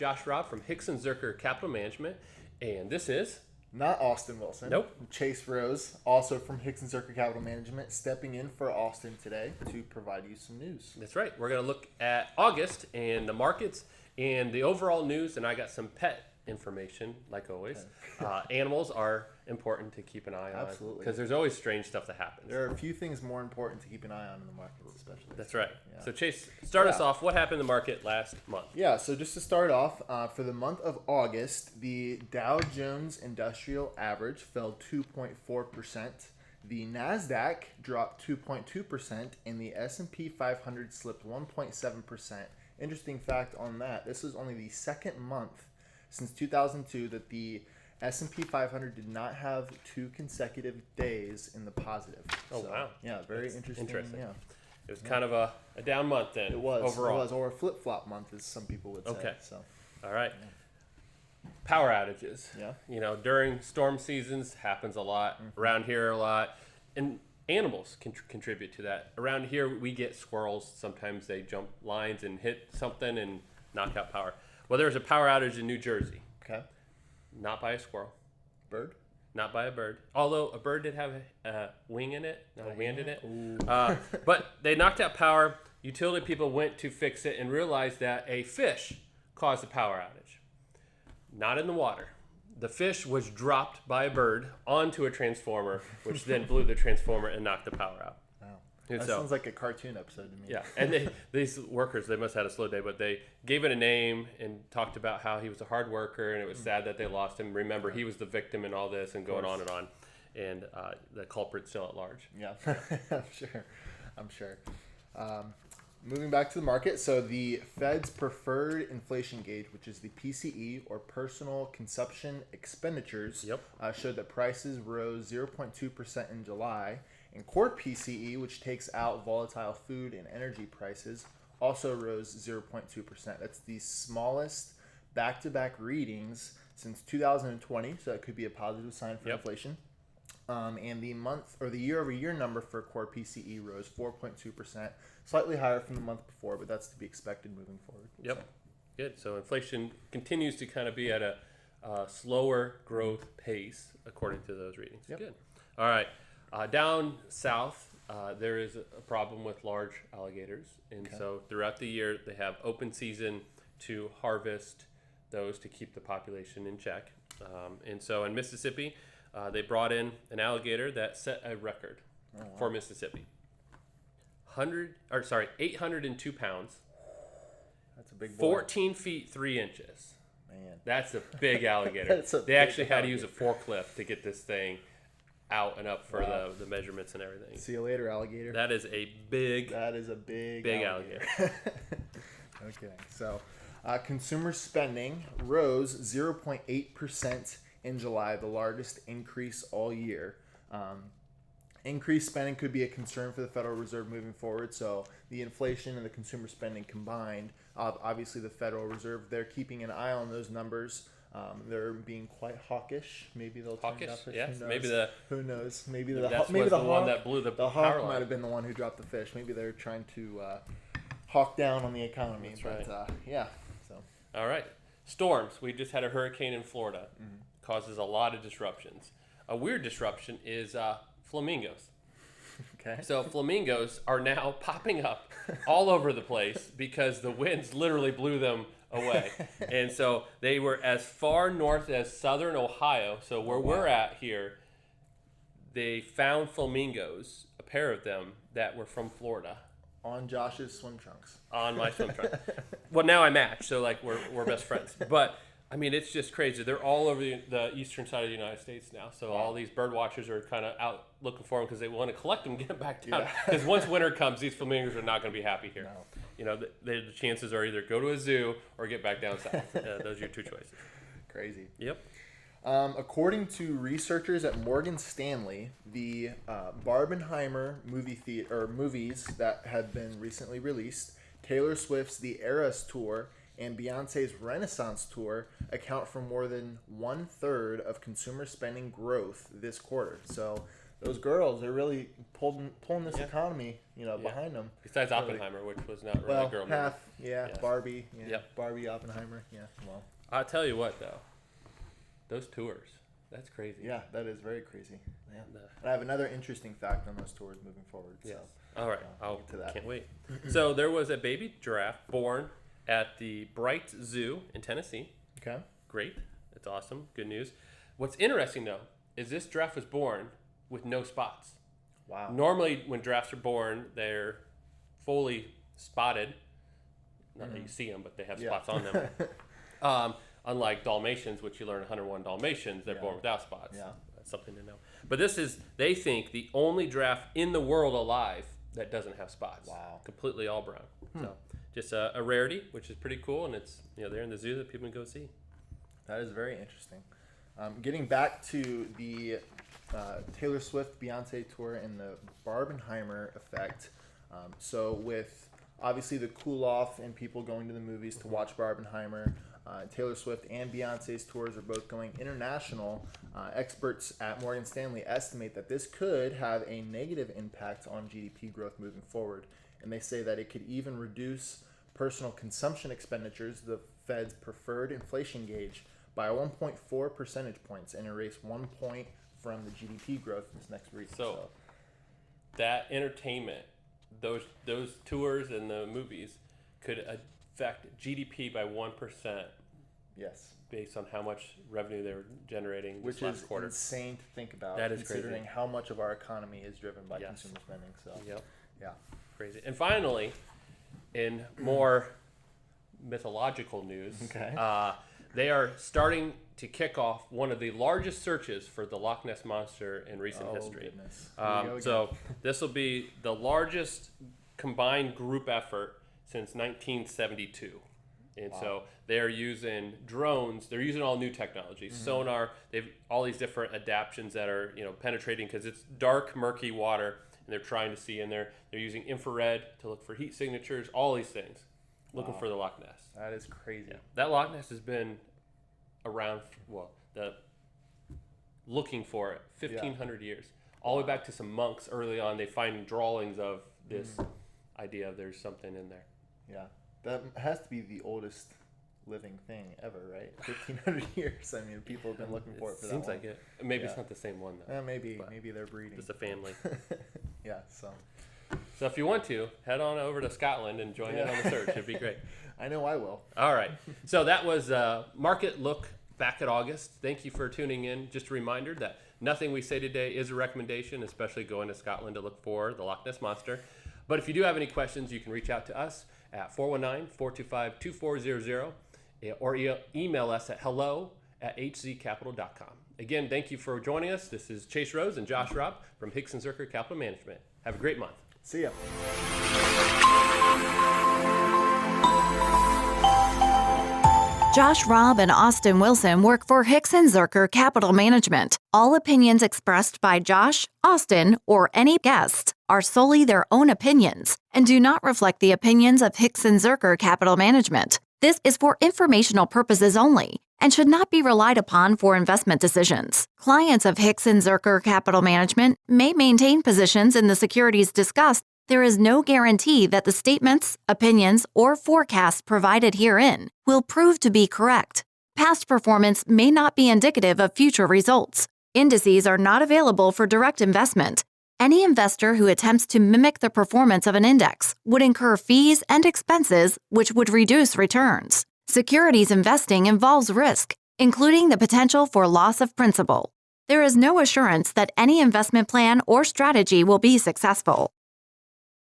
Josh Robb from Hixon Zuercher Capital Management, and this is... Not Austin Wilson. Nope. Chase Rose, also from Hixon Zuercher Capital Management, stepping in for Austin today to provide you some news. That's right. We're going to look at August and the markets and the overall news, and I got some pet information, like always. Animals are important to keep an eye on. Absolutely. Because there's always strange stuff that happens. There are a few things more important to keep an eye on in the markets, especially. That's right. Yeah. So, Chase, start us off. What happened in the market last month? Yeah, so just to start off, for the month of August, the Dow Jones Industrial Average fell 2.4%. The NASDAQ dropped 2.2%, and the S&P 500 slipped 1.7%. Interesting fact on that, this is only the second month since 2002 that the S&P 500 did not have 2 consecutive days in the positive. Oh, so, wow. Yeah, very interesting. Yeah. It was kind of a down month then. It was. Overall. It was, or a flip-flop month, as some people would say. Okay. So. All right. Yeah. Power outages. Yeah. You know, during storm seasons, happens a lot. Around here, a lot. And animals can contribute to that. Around here, we get squirrels. Sometimes they jump lines and hit something and knock out power. Well, there was a power outage in New Jersey. Okay. Not by a squirrel. Bird? Not by a bird. Although a bird did have a wing in it, not a hand in it. But they knocked out power. Utility people went to fix it and realized that a fish caused the power outage. Not in the water. The fish was dropped by a bird onto a transformer, which then blew the transformer and knocked the power out. Wow. And That sounds like a cartoon episode to me. Yeah, and these workers, they must have had a slow day, but they gave it a name and talked about how he was a hard worker, and it was sad that they lost him. Remember, he was the victim in all this, and going on and on, and the culprit's still at large. Yeah, I'm sure. Moving back to the market, so the Fed's preferred inflation gauge, which is the PCE, or Personal Consumption Expenditures, showed that prices rose 0.2% in July. And core PCE, which takes out volatile food and energy prices, also rose 0.2%. That's the smallest back-to-back readings since 2020, so that could be a positive sign for inflation. And the month or the year-over-year number for core PCE rose 4.2%, slightly higher from the month before, but that's to be expected moving forward. Yep, So. Good. So inflation continues to kind of be at a slower growth pace according to those readings. Yep. Good. All right. Down south, there is a problem with large alligators. And so throughout the year, they have open season to harvest those to keep the population in check. And so in Mississippi, they brought in an alligator that set a record for Mississippi. 802 pounds. That's a big boy. 14 feet 3 inches. Man. That's a big alligator. They actually had to use a forklift to get this thing out and up for the measurements and everything. See you later, alligator. That is a big alligator. Okay, so consumer spending rose 0.8% in July, the largest increase all year. Increased spending could be a concern for the Federal Reserve moving forward. So the inflation and the consumer spending combined, obviously the Federal Reserve, they're keeping an eye on those numbers. They're being quite hawkish. Maybe they'll turn it up. Yes. Who knows? Maybe the hawk, one that blew the hawk power line. might have been the one who dropped the fish. Maybe they're trying to hawk down on the economy. That's but right. Yeah. So. All right. Storms. We just had a hurricane in Florida. Causes a lot of disruptions. A weird disruption is flamingos. Okay. So flamingos are now popping up all over the place because the winds literally blew them away. And so they were as far north as southern Ohio. So where we're at here, they found flamingos, a pair of them, that were from Florida. On Josh's swim trunks. On my swim trunk. Well, now I match, so like we're best friends. But I mean, it's just crazy. They're all over the eastern side of the United States now. So all these bird watchers are kind of out looking for them because they want to collect them and get them back down. Because once winter comes, these flamingos are not going to be happy here. No. You know, the chances are either go to a zoo or get back down south. Those are your two choices. Crazy. Yep. According to researchers at Morgan Stanley, the Barbenheimer movies that have been recently released, Taylor Swift's The Eras Tour, and Beyonce's Renaissance Tour account for more than 1/3 of consumer spending growth this quarter. So those girls, they're really pulling this economy, behind them. Besides Oppenheimer, which was not really a girl movie. Half, yes. Barbie, Yep. Barbie, Oppenheimer, well. I'll tell you what, though. Those tours, that's crazy. Yeah, that is very crazy. Yeah. And I have another interesting fact on those tours moving forward. Yes. So, all right. I'll get to that. Can't wait. So there was a baby giraffe born at the Bright Zoo in Tennessee. Okay. Great. That's awesome. Good news. What's interesting, though, is this giraffe was born with no spots. Wow. Normally, when giraffes are born, they're fully spotted. Not that you see them, but they have spots on them. Unlike Dalmatians, which you learn 101 Dalmatians, they're born without spots. Yeah. That's something to know. But this is, they think, the only giraffe in the world alive that doesn't have spots. Wow. Completely all brown. So just a rarity, which is pretty cool, and it's they're in the zoo that people can go see. That is very interesting. Getting back to the Taylor Swift Beyonce tour and the Barbenheimer effect. So with obviously the cool off and people going to the movies to watch Barbenheimer, Taylor Swift and Beyonce's tours are both going international. Experts at Morgan Stanley estimate that this could have a negative impact on GDP growth moving forward. And they say that it could even reduce personal consumption expenditures, the Fed's preferred inflation gauge, by 1.4 percentage points and erase 1 point from the GDP growth this next week. So that entertainment, those tours and the movies could affect GDP by 1%. Yes. Based on how much revenue they were generating this Which last is quarter. insane to think about. That is considering crazy. how much of our economy is driven by consumer spending. So Yep. Yeah. Crazy. And finally, in more mythological news, they are starting to kick off one of the largest searches for the Loch Ness Monster in recent history. Goodness. Here we go So this will be the largest combined group effort since 1972. And so they're using drones. They're using all new technology, sonar. They've all these different adaptions that are penetrating because it's dark, murky water, and they're trying to see in there. They're using infrared to look for heat signatures. All these things, looking for the Loch Ness. That is crazy. Yeah. That Loch Ness has been around. Looking for it 1,500 years, all the way back to some monks early on. They find drawings of this idea of there's something in there. Yeah. That has to be the oldest living thing ever, right? 1,500 years. I mean, people have been looking for it for that long. Seems like it. Maybe it's not the same one, though. Maybe they're breeding. It's a family. Yeah, so if you want to, head on over to Scotland and join in on the search. It'd be great. I know I will. All right. So that was Market Look back at August. Thank you for tuning in. Just a reminder that nothing we say today is a recommendation, especially going to Scotland to look for the Loch Ness Monster. But if you do have any questions, you can reach out to us at 419-425-2400 or email us at hello@hzcapital.com. Again, thank you for joining us. This is Chase Rose and Josh Robb from Hixon Zuercher Capital Management. Have a great month. See ya. Josh Robb and Austin Wilson work for Hixon Zuercher Capital Management. All opinions expressed by Josh, Austin, or any guests are solely their own opinions and do not reflect the opinions of Hixon Zuercher Capital Management. This is for informational purposes only and should not be relied upon for investment decisions. Clients of Hixon Zuercher Capital Management may maintain positions in the securities discussed. There is no guarantee that the statements, opinions, or forecasts provided herein will prove to be correct. Past performance may not be indicative of future results. Indices are not available for direct investment. Any investor who attempts to mimic the performance of an index would incur fees and expenses which would reduce returns. Securities investing involves risk, including the potential for loss of principal. There is no assurance that any investment plan or strategy will be successful.